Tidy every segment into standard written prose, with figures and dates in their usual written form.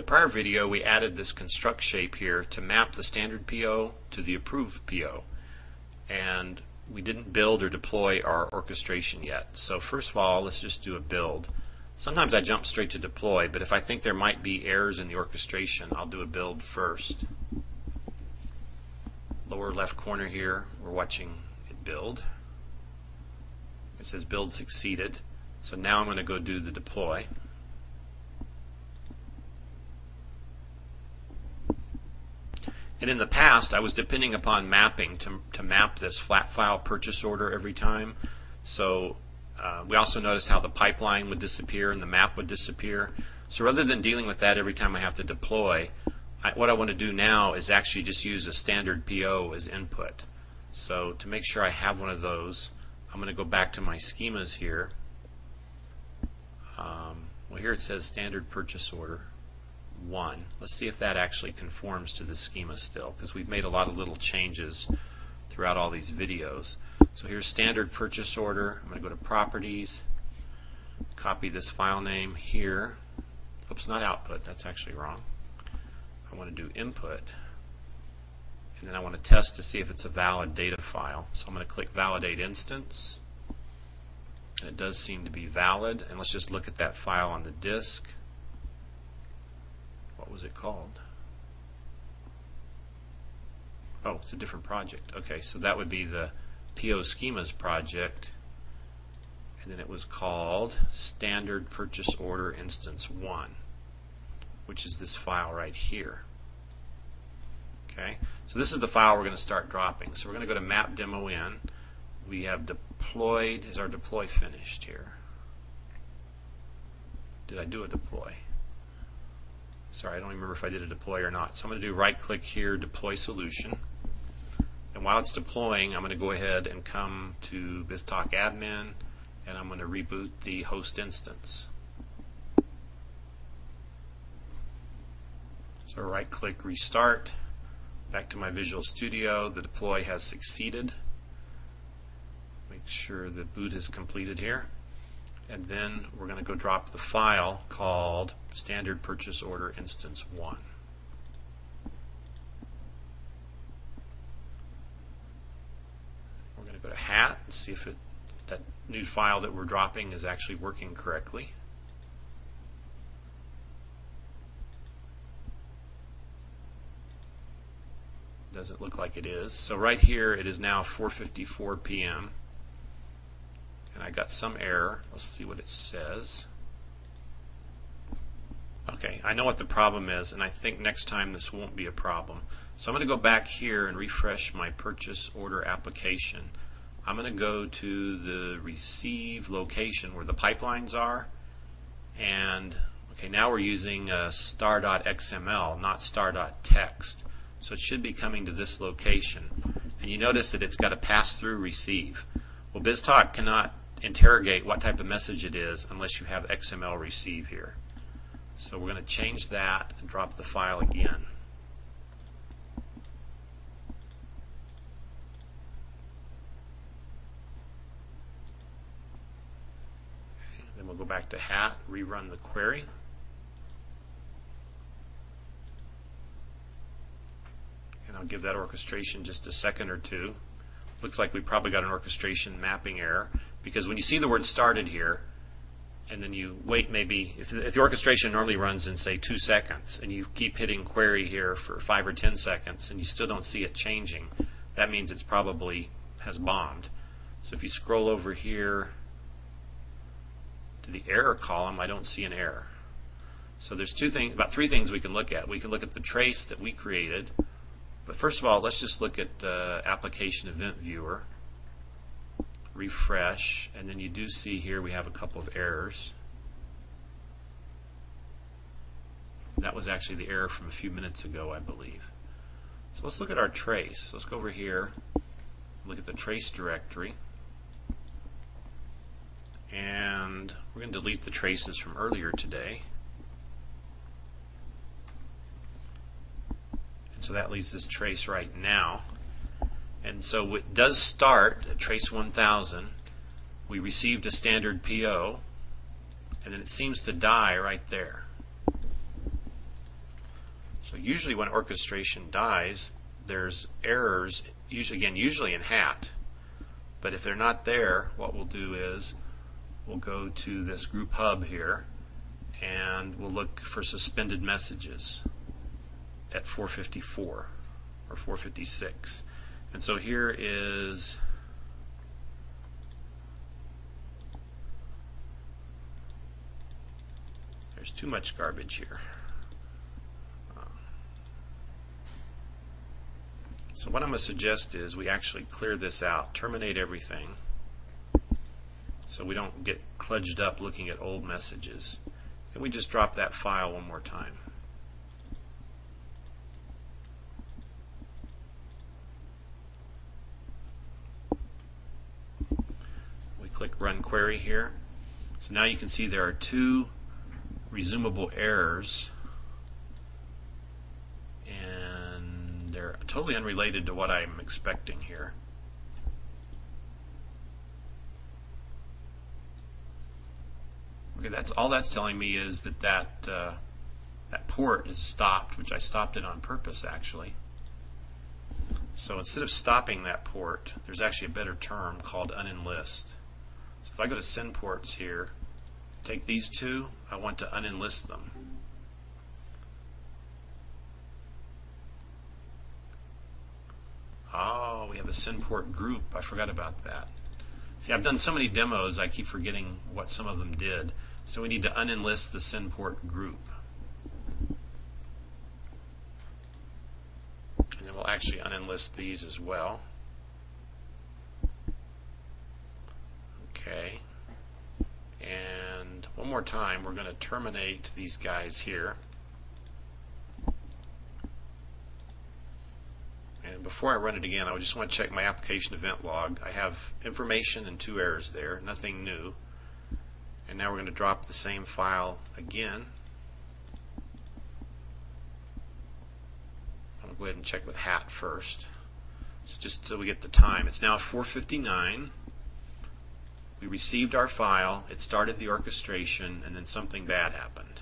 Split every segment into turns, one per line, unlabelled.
prior video we added this construct shape here to map the standard PO to the approved PO, and we didn't build or deploy our orchestration yet. So first of all, let's just do a build. Sometimes I jump straight to deploy, but if I think there might be errors in the orchestration, I'll do a build first. Lower left corner here, we're watching it build. It says build succeeded. So now I'm going to go do the deploy. And in the past, I was depending upon mapping to map this flat file purchase order every time. So we also noticed how the pipeline would disappear and the map would disappear. So rather than dealing with that every time I have to deploy, what I want to do now is actually just use a standard PO as input. So to make sure I have one of those, I'm going to go back to my schemas here. Well, here it says standard purchase order 1. Let's see if that actually conforms to the schema still, because we've made a lot of little changes throughout all these videos. So here's standard purchase order. I'm going to go to properties, copy this file name here. Oops, not output, that's actually wrong. I want to do input, and then I want to test to see if it's a valid data file. So I'm going to click validate instance, and it does seem to be valid. And let's just look at that file on the disk. What was it called? Oh, it's a different project. Okay, so that would be the PO schemas project, and then it was called standard purchase order instance 1, which is this file right here. Okay, so this is the file we're going to start dropping. So we're going to go to map demo in. We have deployed. Is our deploy finished here? Did I do a deploy? Sorry, I don't remember if I did a deploy or not. So I'm going to do right click here, deploy solution. And while it's deploying, I'm going to go ahead and come to BizTalk admin, and I'm going to reboot the host instance. So right click, restart. Back to my Visual Studio. The deploy has succeeded. Make sure the boot is completed here. And then we're going to go drop the file called standard purchase order instance 1. We're going to go to hat and see if that new file that we're dropping is actually working correctly. Doesn't look like it is. So right here it is now 4:54 p.m. and I got some error. Let's see what it says. Okay, I know what the problem is, and I think next time this won't be a problem. So I'm going to go back here and refresh my purchase order application. I'm going to go to the receive location where the pipelines are, and okay, now we're using star.xml, not star.text. So it should be coming to this location. And you notice that it's got a pass-through receive. Well, BizTalk cannot interrogate what type of message it is unless you have XML receive here. So we're going to change that and drop the file again. Then we'll go back to hat, rerun the query. And I'll give that orchestration just a second or two. Looks like we probably got an orchestration mapping error, because when you see the word started here and then you wait, maybe if the orchestration normally runs in say 2 seconds and you keep hitting query here for 5 or 10 seconds and you still don't see it changing, that means it's probably has bombed. So if you scroll over here to the error column, I don't see an error. So there's about three things we can look at. We can look at the trace that we created. But first of all, let's just look at Application Event Viewer, refresh, and then you do see here we have a couple of errors. That was actually the error from a few minutes ago, I believe. So let's look at our trace. Let's go over here, look at the trace directory, and we're going to delete the traces from earlier today. So that leaves this trace right now. And so it does start at trace 1000. We received a standard PO, and then it seems to die right there. So usually when orchestration dies, there's errors, usually in hat. But if they're not there, what we'll do is we'll go to this group hub here and we'll look for suspended messages at 454 or 456. And so here is there's too much garbage here. So what I'm going to suggest is we actually clear this out, terminate everything, so we don't get kludged up looking at old messages. And we just drop that file one more time. We click Run Query here. So now you can see there are two resumable errors, and they're totally unrelated to what I'm expecting here. Okay, that's all that's telling me is that that port is stopped, which I stopped it on purpose actually. So instead of stopping that port, there's actually a better term called unenlist. So if I go to send ports here, take these two, I want to unenlist them. Oh, we have a send port group. I forgot about that. See, I've done so many demos, I keep forgetting what some of them did. So we need to unenlist the send port group. And then we'll actually unenlist these as well. Okay. And one more time, we're going to terminate these guys here. And before I run it again, I just want to check my application event log. I have information and 2 errors there, nothing new. And now we're going to drop the same file again. I'm going to go ahead and check with hat first. So just so we get the time. It's now 4:59. We received our file, it started the orchestration, and then something bad happened.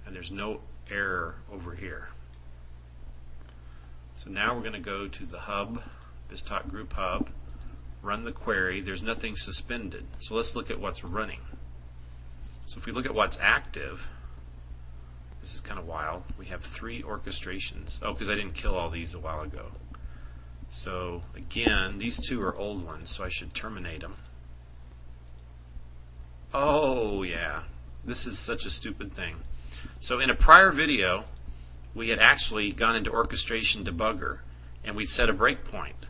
And there's no error over here. So now we're going to go to the hub, BizTalk group hub, run the query. There's nothing suspended. So let's look at what's running. So if we look at what's active, this is kind of wild. We have 3 orchestrations. Oh, because I didn't kill all these a while ago. So again, these 2 are old ones, so I should terminate them. Oh yeah, this is such a stupid thing. So in a prior video, we had actually gone into Orchestration Debugger and we set a breakpoint.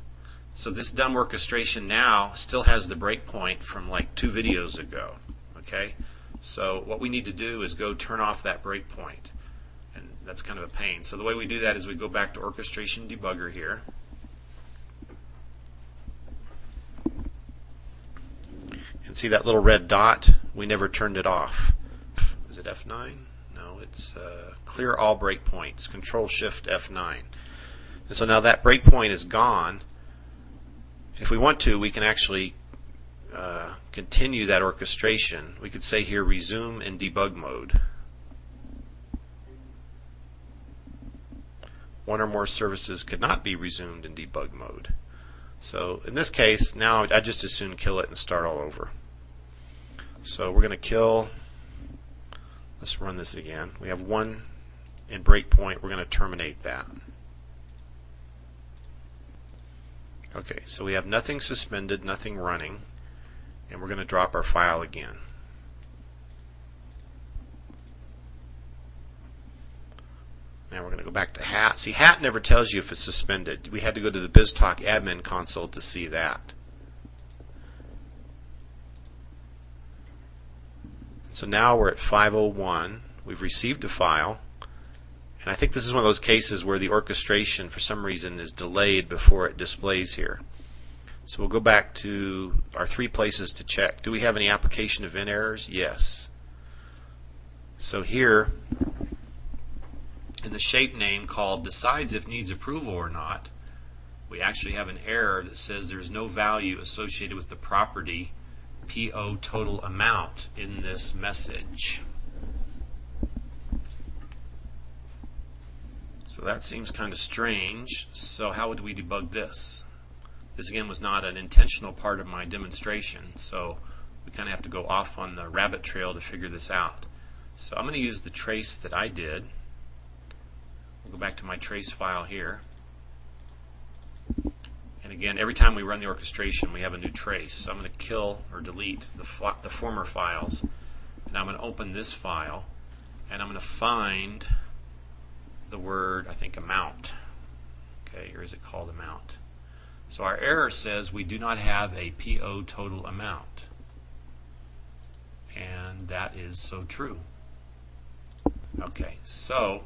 So this dumb orchestration now still has the breakpoint from like 2 videos ago. Okay, so what we need to do is go turn off that breakpoint, and that's kind of a pain. So the way we do that is we go back to Orchestration Debugger here. And see that little red dot? We never turned it off. Is it F9? No, it's clear all breakpoints. Control-Shift F9. And so now that breakpoint is gone. If we want to, we can actually continue that orchestration. We could say here, resume in debug mode. One or more services could not be resumed in debug mode. So in this case, now I just as soon kill it and start all over. So we're going to kill, let's run this again. We have 1 in breakpoint, we're going to terminate that. Okay, so we have nothing suspended, nothing running, and we're going to drop our file again. Now we're going to go back to hat. See, hat never tells you if it's suspended. We had to go to the BizTalk admin console to see that. So now we're at 5:01. We've received a file, and I think this is one of those cases where the orchestration for some reason is delayed before it displays here. So we'll go back to our 3 places to check. Do we have any application event errors? Yes. So here in the shape name called decides if needs approval or not, we actually have an error that says there's no value associated with the property PO total amount in this message. So that seems kind of strange. So how would we debug this? This again was not an intentional part of my demonstration, so we kind of have to go off on the rabbit trail to figure this out. So I'm going to use the trace that I did. We'll go back to my trace file here. And again, every time we run the orchestration, we have a new trace. So I'm going to kill or delete the former files. And I'm going to open this file, and I'm going to find the word, I think, amount. Okay, or is it called amount? So our error says we do not have a PO total amount. And that is so true. Okay, so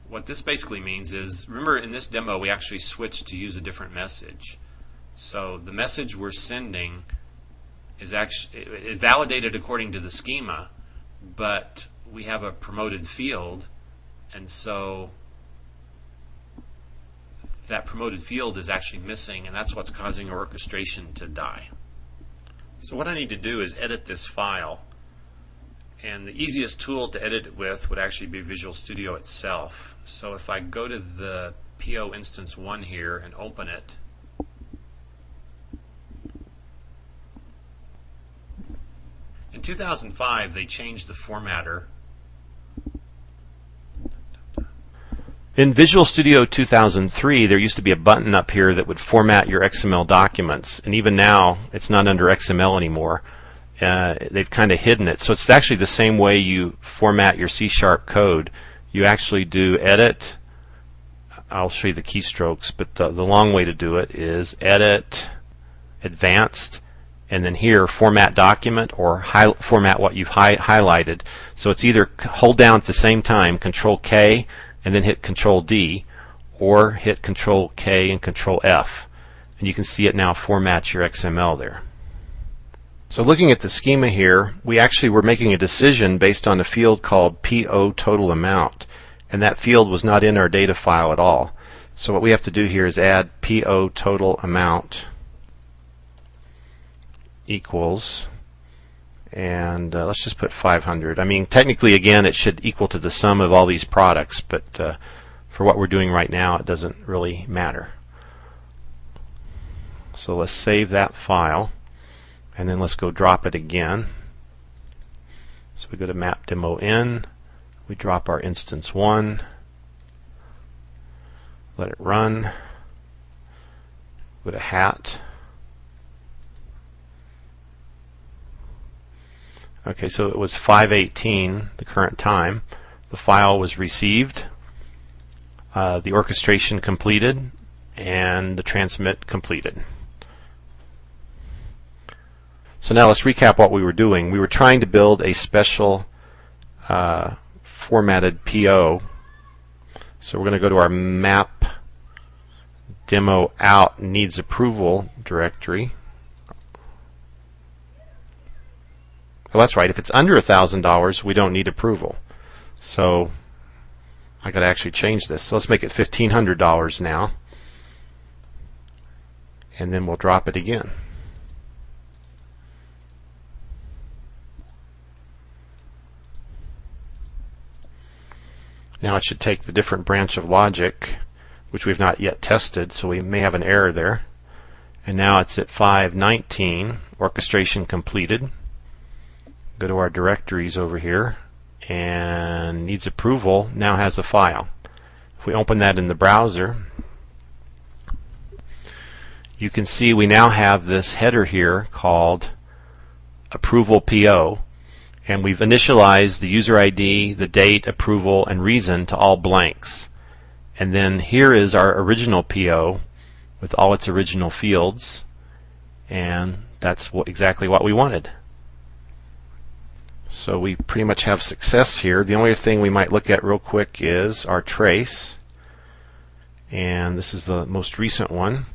what this basically means is, remember in this demo we actually switched to use a different message. So the message we're sending is actually validated according to the schema, but we have a promoted field, and so that promoted field is actually missing, and that's what's causing our orchestration to die. So what I need to do is edit this file, and the easiest tool to edit it with would actually be Visual Studio itself. So if I go to the PO instance 1 here and open it, in 2005 they changed the formatter.
In Visual Studio 2003, there used to be a button up here that would format your XML documents, and even now it's not under XML anymore. They've kind of hidden it. So it's actually the same way you format your C# code. You actually do edit. I'll show you the keystrokes, but the long way to do it is edit, advanced, and then here format document or format what you've highlighted. So it's either hold down at the same time Control K and then hit Control D, or hit Control K and Control F, and you can see it now formats your XML there. So looking at the schema here, we actually were making a decision based on a field called PO total amount, and that field was not in our data file at all. So what we have to do here is add PO total amount equals, and let's just put 500. I mean, technically again it should equal to the sum of all these products, but for what we're doing right now it doesn't really matter. So let's save that file, and then let's go drop it again. So we go to map demo in, we drop our instance 1, let it run, go to hat. Okay, so it was 5:18 the current time. The file was received, the orchestration completed, and the transmit completed. So now let's recap what we were doing. We were trying to build a special formatted PO. So we're going to go to our map demo out needs approval directory. Well, that's right. If it's under $1,000, we don't need approval. So I got to actually change this. So let's make it $1,500 now, and then we'll drop it again. Now it should take the different branch of logic, which we've not yet tested, so we may have an error there. And now it's at 5:19, orchestration completed. Go to our directories over here, and needs approval now has a file. If we open that in the browser, you can see we now have this header here called approval PO, and we've initialized the user ID, the date, approval, and reason to all blanks. And then here is our original PO with all its original fields, and that's exactly what we wanted. So we pretty much have success here. The only thing we might look at real quick is our trace, and this is the most recent one.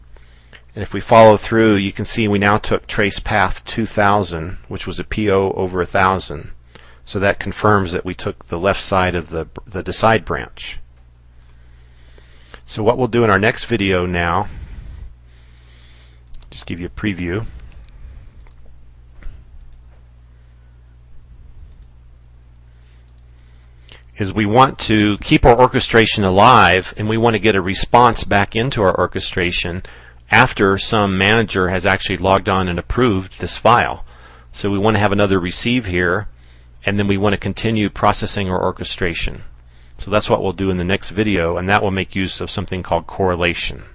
And if we follow through, you can see we now took trace path 2000, which was a PO over 1,000. So that confirms that we took the left side of the decide branch. So what we'll do in our next video now, just give you a preview. is we want to keep our orchestration alive, and we want to get a response back into our orchestration after some manager has actually logged on and approved this file. So we want to have another receive here, and then we want to continue processing our orchestration. So that's what we'll do in the next video, and that will make use of something called correlation.